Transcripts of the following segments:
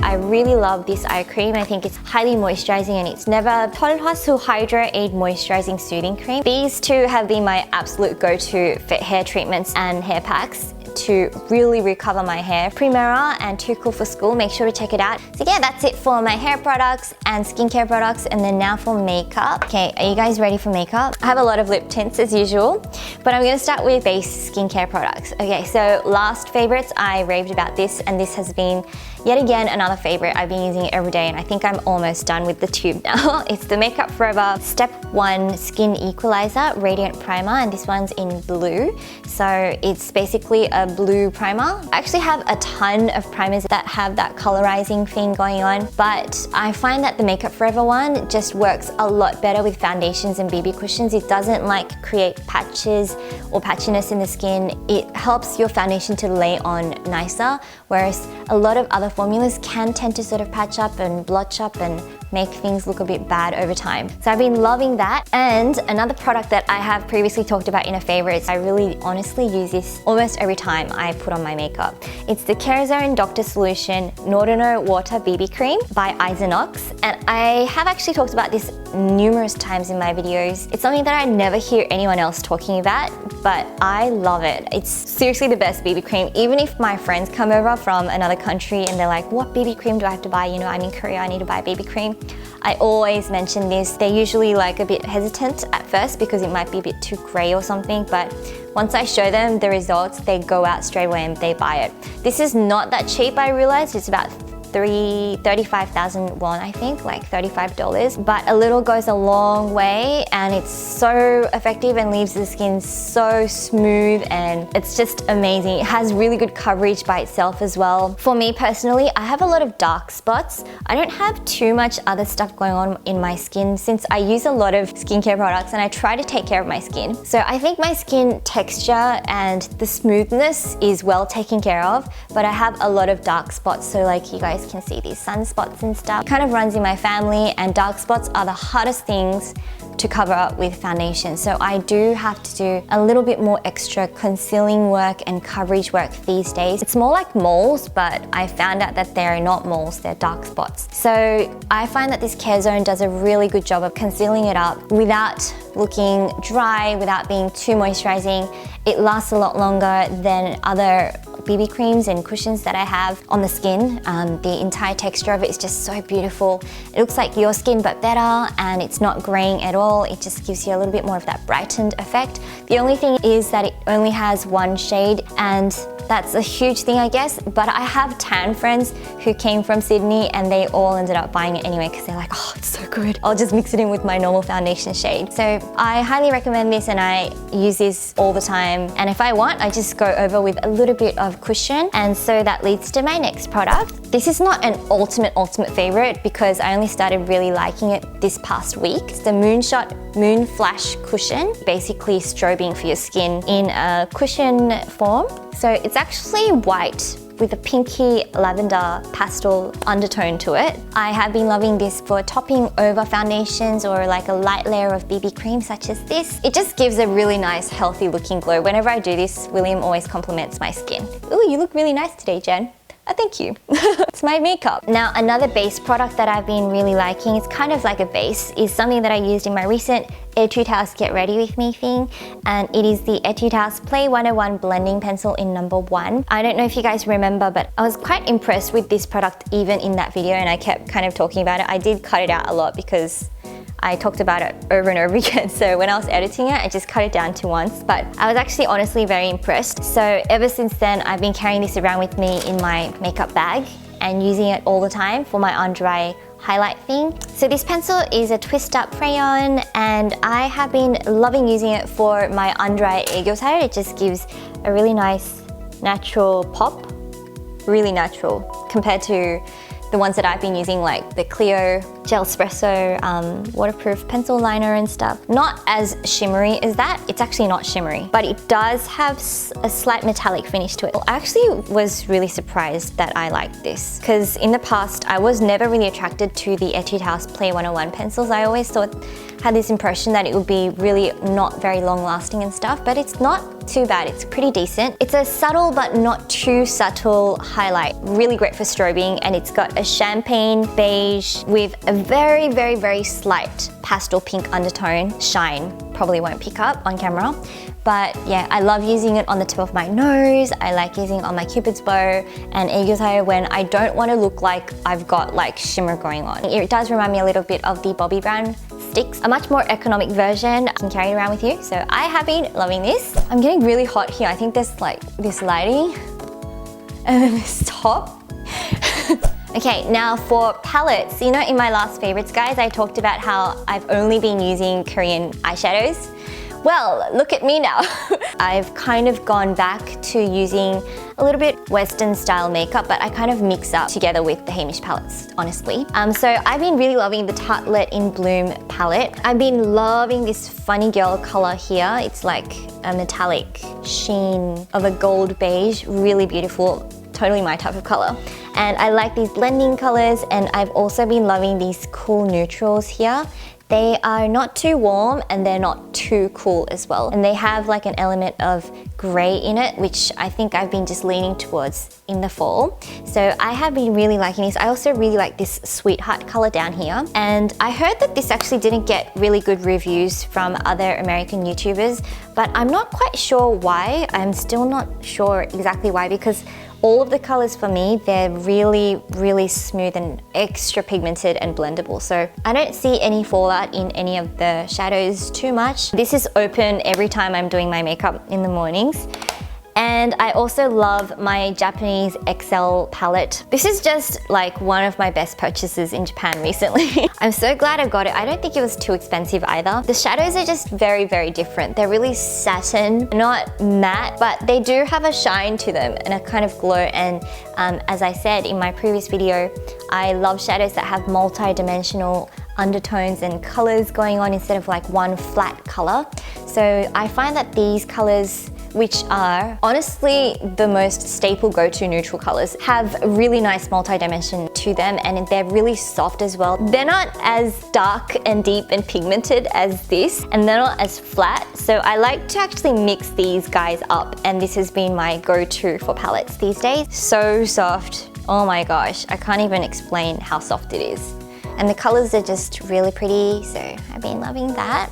I really love this eye cream. I think it's highly moisturizing and it's never 털화수 Hydra Aid Moisturizing Soothing Cream. These two have been my absolute go-to for hair treatments and hair packs to really recover my hair. Primera and Too Cool for School, make sure to check it out. So yeah, that's it for my hair products and skincare products, and then now for makeup. Okay, are you guys ready for makeup? I have a lot of lip tints as usual, but I'm gonna start with base skincare products. Okay, so last favorites, I raved about this, and this has been yet again another favorite. I've been using it every day and I think I'm almost done with the tube now. It's the Makeup Forever Step 1 Skin Equalizer Radiant Primer, and this one's in blue. So it's basically a blue primer. I actually have a ton of primers that have that colorizing thing going on, but I find that the Makeup Forever one just works a lot better with foundations and BB cushions. It doesn't like create patches or patchiness in the skin. It helps your foundation to lay on nicer, whereas a lot of other formulas can tend to sort of patch up and blotch up and make things look a bit bad over time. So I've been loving that. And another product that I have previously talked about in a favorites, I really honestly use this almost every time I put on my makeup. It's the Carezone Doctor Solution Nordenau Water BB Cream by Eyeshadow. And I have actually talked about this numerous times in my videos. It's something that I never hear anyone else talking about, but I love it. It's seriously the best BB cream. Even if my friends come over from another country and they're like, what BB cream do I have to buy? You know, I'm in Korea, I need to buy BB cream. I always mention this. They're usually like a bit hesitant at first because it might be a bit too gray or something, but once I show them the results, they go out straight away and they buy it. This is not that cheap, I realized. It's about 35,000 won, I think, like $35. But a little goes a long way, and it's so effective and leaves the skin so smooth, and it's just amazing. It has really good coverage by itself as well. For me personally, I have a lot of dark spots. I don't have too much other stuff going on in my skin since I use a lot of skincare products and I try to take care of my skin. So I think my skin texture and the smoothness is well taken care of, but I have a lot of dark spots. So like you guys can see these sunspots and stuff. It kind of runs in my family, and dark spots are the hardest things to cover up with foundation. So I do have to do a little bit more extra concealing work and coverage work these days. It's more like moles, but I found out that they're not moles, they're dark spots. So I find that this Carezone does a really good job of concealing it up without looking dry, without being too moisturizing. It lasts a lot longer than other BB creams and cushions that I have on the skin. The entire texture of it is just so beautiful. It looks like your skin but better, and it's not graying at all. It just gives you a little bit more of that brightened effect. The only thing is that it only has one shade, and that's a huge thing, I guess, but I have tan friends who came from Sydney and they all ended up buying it anyway because they're like, oh, it's so good. I'll just mix it in with my normal foundation shade. So I highly recommend this, and I use this all the time. And if I want, I just go over with a little bit of cushion. And so that leads to my next product. This is not an ultimate favorite because I only started really liking it this past week. It's the Moonshot Moonflash cushion, basically strobing for your skin in a cushion form. So it's actually white with a pinky lavender pastel undertone to it. I have been loving this for topping over foundations or like a light layer of BB cream such as this. It just gives a really nice healthy looking glow. Whenever I do this, William always compliments my skin. Ooh, you look really nice today, Jen. Oh, thank you. It's my makeup. Now, another base product that I've been really liking, it's kind of like a base, is something that I used in my recent Etude House Get Ready With Me thing, and it is the Etude House Play 101 Blending Pencil in number 1. I don't know if you guys remember, but I was quite impressed with this product even in that video, and I kept kind of talking about it. I did cut it out a lot because I talked about it over and over again. So when I was editing it, I just cut it down to once, but I was actually honestly very impressed. So ever since then, I've been carrying this around with me in my makeup bag and using it all the time for my under eye highlight thing. So this pencil is a twist up crayon, and I have been loving using it for my under eye 애교살. It just gives a really nice natural pop, really natural compared to the ones that I've been using, like the Clio Gel Espresso waterproof pencil liner and stuff. Not as shimmery as that. It's actually not shimmery, but it does have a slight metallic finish to it. I actually was really surprised that I liked this because in the past I was never really attracted to the Etude House Play 101 pencils. I always thought had this impression that it would be really not very long lasting and stuff, but it's not too bad. It's pretty decent. It's a subtle but not too subtle highlight. Really great for strobing, and it's got a champagne beige with a very, very, very slight pastel pink undertone. Shine probably won't pick up on camera. But yeah, I love using it on the tip of my nose. I like using it on my cupid's bow and 애교살 when I don't want to look like I've got like shimmer going on. It does remind me a little bit of the Bobbi Brown sticks, a much more economic version. You can carry it around with you. So I have been loving this. I'm getting really hot here. I think there's like this lighting and then this top. Okay, now for palettes. You know, in my last favorites, guys, I talked about how I've only been using Korean eyeshadows. Well, look at me now. I've kind of gone back to using a little bit Western style makeup, but I kind of mix up together with the Hamish palettes, honestly. So I've been really loving the Tartelette in Bloom palette. I've been loving this funny girl color here. It's like a metallic sheen of a gold beige, really beautiful, totally my type of color. And I like these blending colors, and I've also been loving these cool neutrals here. They are not too warm and they're not too cool as well. And they have like an element of gray in it, which I think I've been just leaning towards in the fall. So I have been really liking this. I also really like this Sweetheart color down here. And I heard that this actually didn't get really good reviews from other American YouTubers, but I'm not quite sure why. I'm still not sure exactly why, because all of the colors for me, they're really, really smooth and extra pigmented and blendable. So I don't see any fallout in any of the shadows too much. This is open every time I'm doing my makeup in the mornings. And I also love my Japanese XL palette. This is just like one of my best purchases in Japan recently. I'm so glad I got it. I don't think it was too expensive either. The shadows are just very, very different. They're really satin, not matte, but they do have a shine to them and a kind of glow. And as I said in my previous video, I love shadows that have multi-dimensional undertones and colors going on instead of like one flat color. So I find that these colors, which are honestly the most staple go-to neutral colors, have a really nice multi-dimension to them, and they're really soft as well. They're not as dark and deep and pigmented as this, and they're not as flat. So I like to actually mix these guys up, and this has been my go-to for palettes these days. So soft. Oh my gosh, I can't even explain how soft it is. And the colors are just really pretty, so I've been loving that.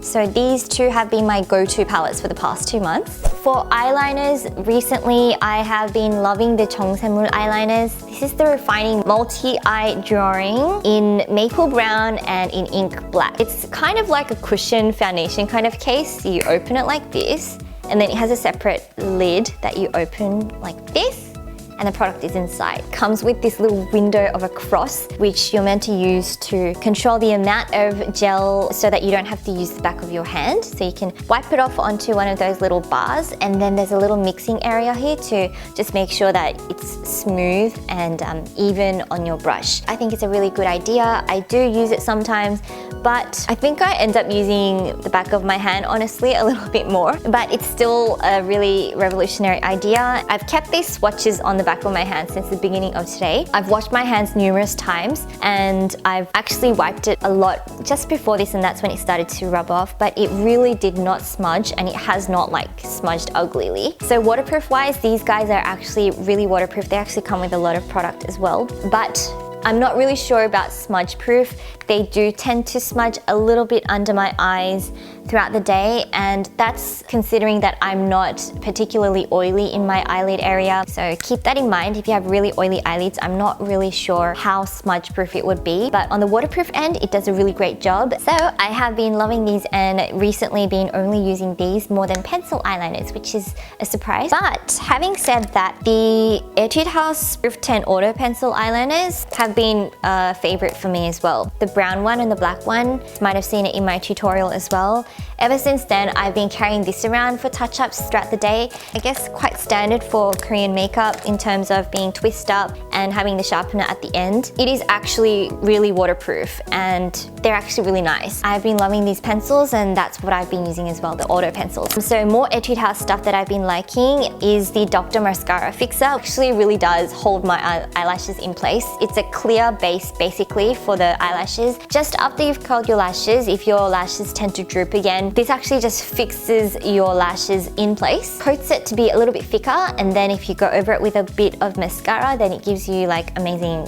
So these two have been my go-to palettes for the past 2 months. For eyeliners, recently I have been loving the Jungsaemmool eyeliners. This is the Refining Multi-Eye Drawing in Maple Brown and in Ink Black. It's kind of like a cushion foundation kind of case. You open it like this, and then it has a separate lid that you open like this, and the product is inside. Comes with this little window of a cross, which you're meant to use to control the amount of gel so that you don't have to use the back of your hand. So you can wipe it off onto one of those little bars, and then there's a little mixing area here to just make sure that it's smooth and even on your brush. I think it's a really good idea. I do use it sometimes, but I think I end up using the back of my hand, honestly, a little bit more. But it's still a really revolutionary idea. I've kept these swatches on the back of my hand since the beginning of today. I've washed my hands numerous times, and I've actually wiped it a lot just before this, and that's when it started to rub off, but it really did not smudge, and it has not like smudged uglily. So waterproof wise, these guys are actually really waterproof. They actually come with a lot of product as well, but I'm not really sure about smudge proof. They do tend to smudge a little bit under my eyes throughout the day, and that's considering that I'm not particularly oily in my eyelid area. So keep that in mind. If you have really oily eyelids, I'm not really sure how smudge proof it would be, but on the waterproof end, it does a really great job. So I have been loving these, and recently been only using these more than pencil eyeliners, which is a surprise. But having said that, the Etude House Proof 10 Auto Pencil eyeliners have been a favorite for me as well. The brown one and the black one, you might have seen it in my tutorial as well. Ever since then, I've been carrying this around for touch-ups throughout the day. I guess quite standard for Korean makeup in terms of being twist up and having the sharpener at the end, it is actually really waterproof and they're actually really nice. I've been loving these pencils and that's what I've been using as well, the auto pencils. So more Etude House stuff that I've been liking is the Dr. Mascara Fixer. It actually really does hold my eyelashes in place. It's a clear base basically for the eyelashes. Just after you've curled your lashes, if your lashes tend to droop again, this actually just fixes your lashes in place, coats it to be a little bit thicker, and then if you go over it with a bit of mascara, then it gives you like amazing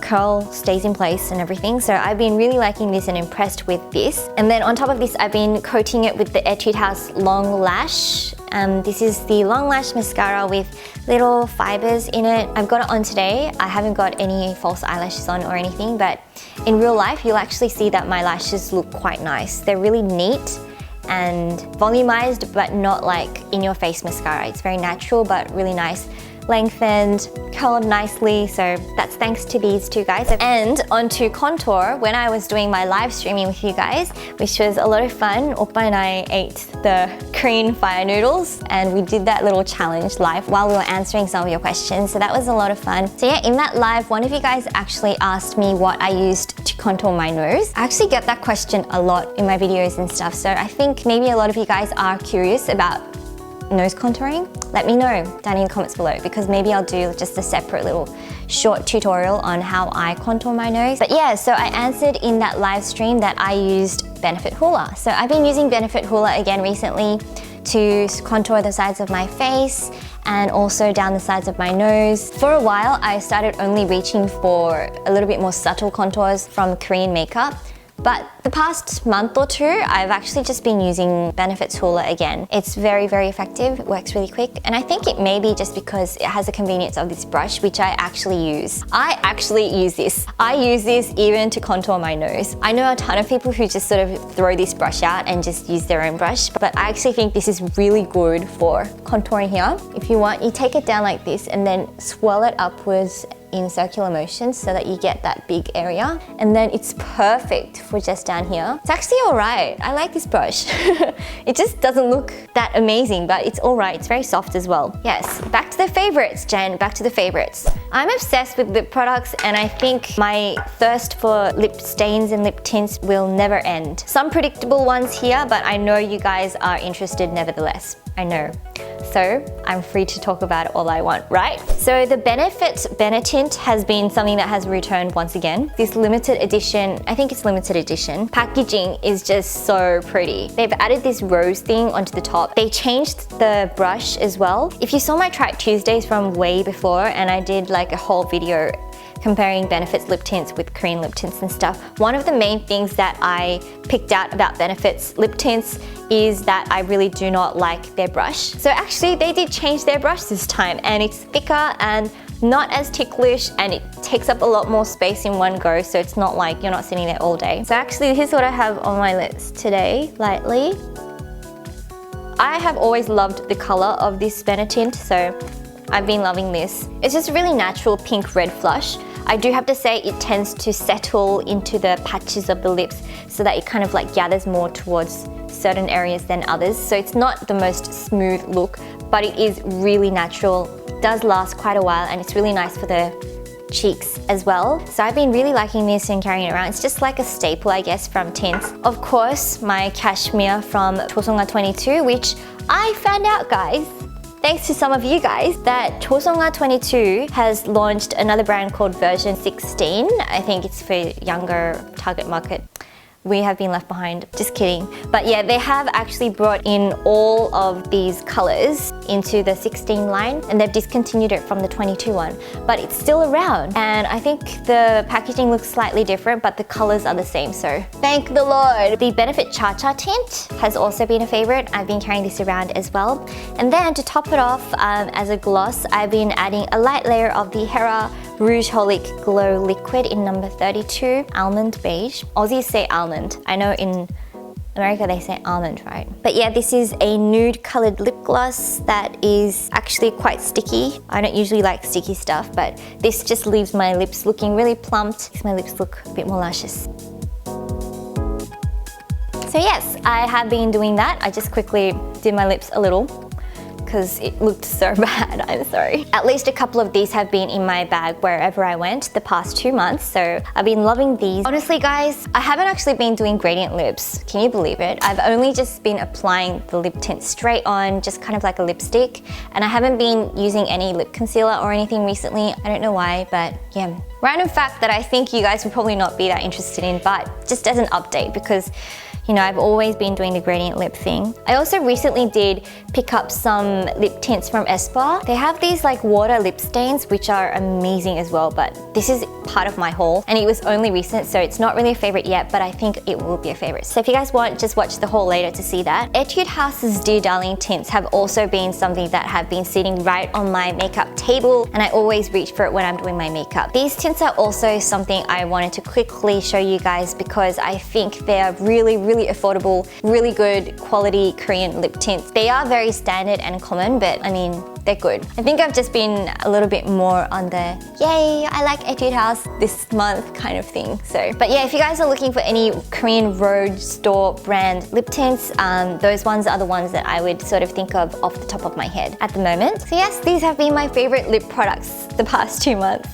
curl, stays in place and everything. So I've been really liking this and impressed with this. And then on top of this, I've been coating it with the Etude House Long Lash. This is the Long Lash Mascara with little fibers in it. I've got it on today. I haven't got any false eyelashes on or anything, but in real life, you'll actually see that my lashes look quite nice. They're really neat and volumized, but not like in your face mascara. It's very natural, but really nice. Lengthened, curled nicely, so that's thanks to these two guys. And onto contour, when I was doing my live streaming with you guys, which was a lot of fun, Oppa and I ate the Korean fire noodles and we did that little challenge live while we were answering some of your questions, so that was a lot of fun. So yeah, in that live, one of you guys actually asked me what I used to contour my nose. I actually get that question a lot in my videos and stuff, so I think maybe a lot of you guys are curious about nose contouring. Let me know down in the comments below, because maybe I'll do just a separate little short tutorial on how I contour my nose. But yeah, so I answered in that live stream that I used Benefit Hoola. So I've been using Benefit Hoola again recently to contour the sides of my face and also down the sides of my nose. For a while, I started only reaching for a little bit more subtle contours from Korean makeup. But the past month or two, I've actually just been using Benefit Hoola again. It's very, very effective, it works really quick, and I think it may be just because it has the convenience of this brush, which I actually use. I actually use this. I use this even to contour my nose. I know a ton of people who just sort of throw this brush out and just use their own brush, but I actually think this is really good for contouring here. If you want, you take it down like this and then swirl it upwards in circular motions so that you get that big area, and then it's perfect for just down here. It's actually alright. I like this brush. It just doesn't look that amazing, but it's alright. It's very soft as well. Yes, back to the favorites, Jen. Back to the favorites. I'm obsessed with lip products, and I think my thirst for lip stains and lip tints will never end. Some predictable ones here, but I know you guys are interested nevertheless. I know. So I'm free to talk about it all I want, right? So the Benetint has been something that has returned once again. This limited edition, I think it's limited edition, packaging is just so pretty. They've added this rose thing onto the top. They changed the brush as well. If you saw my Try It Tuesdays from way before, and I did like a whole video comparing Benefit's lip tints with Korean lip tints and stuff, one of the main things that I picked out about Benefit's lip tints is that I really do not like their brush. So actually they did change their brush this time, and it's thicker and not as ticklish, and it takes up a lot more space in one go, so it's not like you're not sitting there all day. So actually here's what I have on my lips today, lightly. I have always loved the color of this Benetint, so I've been loving this. It's just a really natural pink red flush. I do have to say it tends to settle into the patches of the lips so that it kind of like gathers more towards certain areas than others. So it's not the most smooth look, but it is really natural, does last quite a while, and it's really nice for the cheeks as well. So I've been really liking this and carrying it around. It's just like a staple, I guess, from Tints. Of course, my Cashmere from Chosungah 22, which I found out, guys, thanks to some of you guys, that Chosungah 22 has launched another brand called version 16. I think it's for younger target market. We have been left behind, just kidding. But yeah, they have actually brought in all of these colors into the 16 line, and they've discontinued it from the 22 one, but it's still around. And I think the packaging looks slightly different, but the colors are the same, so thank the Lord. The Benefit Cha Cha Tint has also been a favorite. I've been carrying this around as well. And then to top it off, as a gloss, I've been adding a light layer of the Hera Rouge Holic Glow Liquid in number 32, Almond Beige. Aussies say almond. I know in America they say almond, right? But yeah, this is a nude colored lip gloss that is actually quite sticky. I don't usually like sticky stuff, but this just leaves my lips looking really plumped. Makes my lips look a bit more luscious. So yes, I have been doing that. I just quickly did my lips a little because it looked so bad. I'm sorry. At least a couple of these have been in my bag wherever I went the past 2 months, so I've been loving these. Honestly guys, I haven't actually been doing gradient lips. Can you believe it? I've only just been applying the lip tint straight on, just kind of like a lipstick, and I haven't been using any lip concealer or anything recently. I don't know why, but yeah. Random fact that I think you guys would probably not be that interested in, but just as an update, because you know, I've always been doing the gradient lip thing. I also recently did pick up some lip tints from Espa. They have these like water lip stains, which are amazing as well, but this is part of my haul and it was only recent, so it's not really a favorite yet, but I think it will be a favorite. So if you guys want, just watch the haul later to see that. Etude House's Dear Darling tints have also been something that have been sitting right on my makeup table, and I always reach for it when I'm doing my makeup. These tints are also something I wanted to quickly show you guys because I think they are really affordable, really good quality Korean lip tints. They are very standard and common, but I mean, they're good. I think I've just been a little bit more on the yay, I like Etude House this month kind of thing. So, but yeah, if you guys are looking for any Korean Rouge store brand lip tints, those ones are the ones that I would sort of think of off the top of my head at the moment. So yes, these have been my favorite lip products the past 2 months.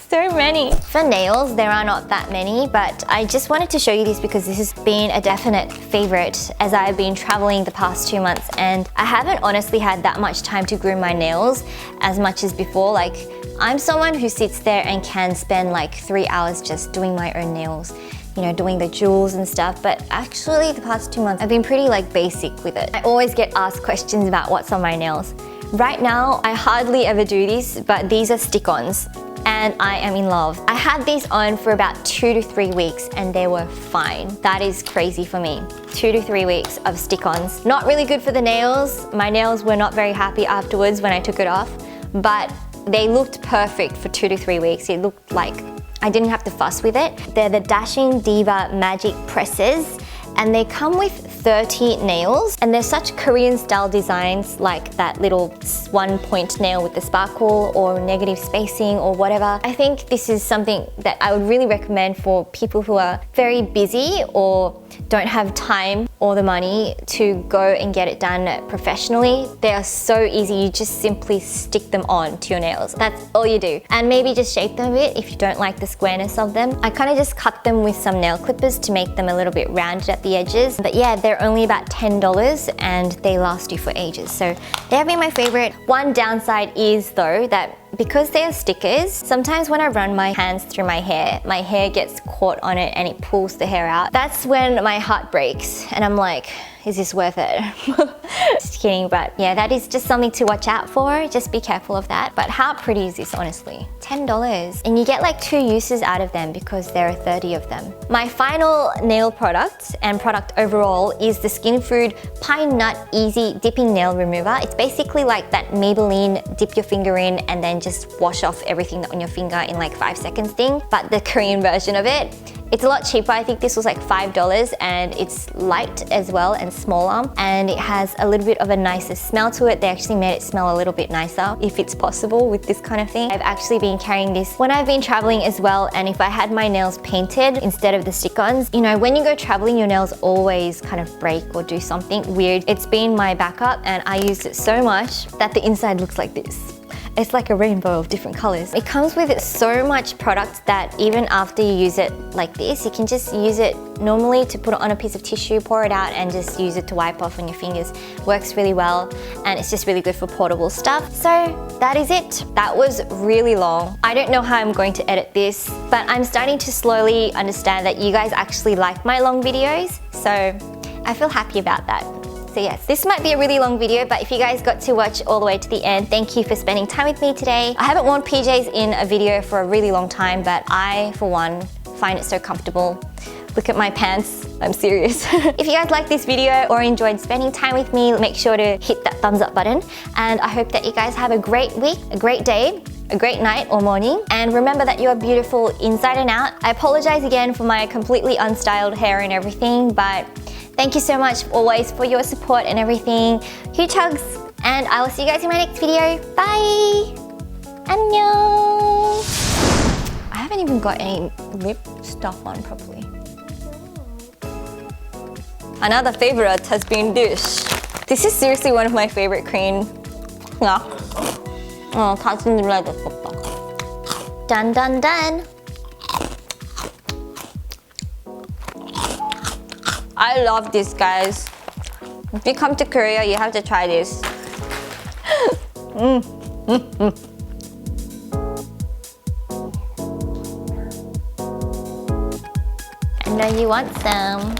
So many. For nails, there are not that many, but I just wanted to show you this because this has been a definite favorite as I've been traveling the past 2 months, and I haven't honestly had that much time to groom my nails as much as before. Like, I'm someone who sits there and can spend like 3 hours just doing my own nails, you know, doing the jewels and stuff, but actually the past 2 months I've been pretty like basic with it. I always get asked questions about what's on my nails. Right now, I hardly ever do this, but these are stick-ons. And I am in love. I had these on for about 2 to 3 weeks and they were fine. That is crazy for me. 2 to 3 weeks of stick-ons. Not really good for the nails. My nails were not very happy afterwards when I took it off, but they looked perfect for 2 to 3 weeks. It looked like I didn't have to fuss with it. They're the Dashing Diva Magic Presses, and they come with 30 nails, and they're such Korean style designs, like that little 1-point nail with the sparkle or negative spacing or whatever. I think this is something that I would really recommend for people who are very busy or don't have time or the money to go and get it done professionally. They are so easy. You just simply stick them on to your nails. That's all you do. And maybe just shape them a bit if you don't like the squareness of them. I kind of just cut them with some nail clippers to make them a little bit rounded at the edges. But yeah, they're only about $10 and they last you for ages. So they have been my favorite. One downside is though that because they are stickers, sometimes when I run my hands through my hair gets caught on it and it pulls the hair out. That's when my heart breaks and I'm like, is this worth it? Just kidding, but yeah, that is just something to watch out for. Just be careful of that. But how pretty is this, honestly? $10. And you get like 2 uses out of them because there are 30 of them. My final nail product and product overall is the Skin Food Pine Nut Easy Dipping Nail Remover. It's basically like that Maybelline dip your finger in and then just wash off everything on your finger in like 5 seconds thing, but the Korean version of it. It's a lot cheaper. I think this was like $5 and it's light as well and smaller, and it has a little bit of a nicer smell to it. They actually made it smell a little bit nicer if it's possible with this kind of thing. I've actually been carrying this when I've been traveling as well, and if I had my nails painted instead of the stick-ons, you know, when you go traveling, your nails always kind of break or do something weird. It's been my backup and I used it so much that the inside looks like this. It's like a rainbow of different colors. It comes with so much product that even after you use it like this, you can just use it normally to put it on a piece of tissue, pour it out and just use it to wipe off on your fingers. Works really well and it's just really good for portable stuff. So that is it. That was really long. I don't know how I'm going to edit this, but I'm starting to slowly understand that you guys actually like my long videos. So I feel happy about that. So yes, this might be a really long video, but if you guys got to watch all the way to the end, thank you for spending time with me today. I haven't worn PJs in a video for a really long time, but I, for one, find it so comfortable. Look at my pants, I'm serious. If you guys liked this video or enjoyed spending time with me, make sure to hit that thumbs up button. And I hope that you guys have a great week, a great day, a great night or morning. And remember that you are beautiful inside and out. I apologize again for my completely unstyled hair and everything, but thank you so much always for your support and everything. Huge hugs, and I will see you guys in my next video. Bye! Annyeong! I haven't even got any lip stuff on properly. Another favorite has been this. This is seriously one of my favorite cream. 야. 다시 눌러야 됐었다. 짠짠짠. I love this, guys. If you come to Korea, you have to try this. And then you want some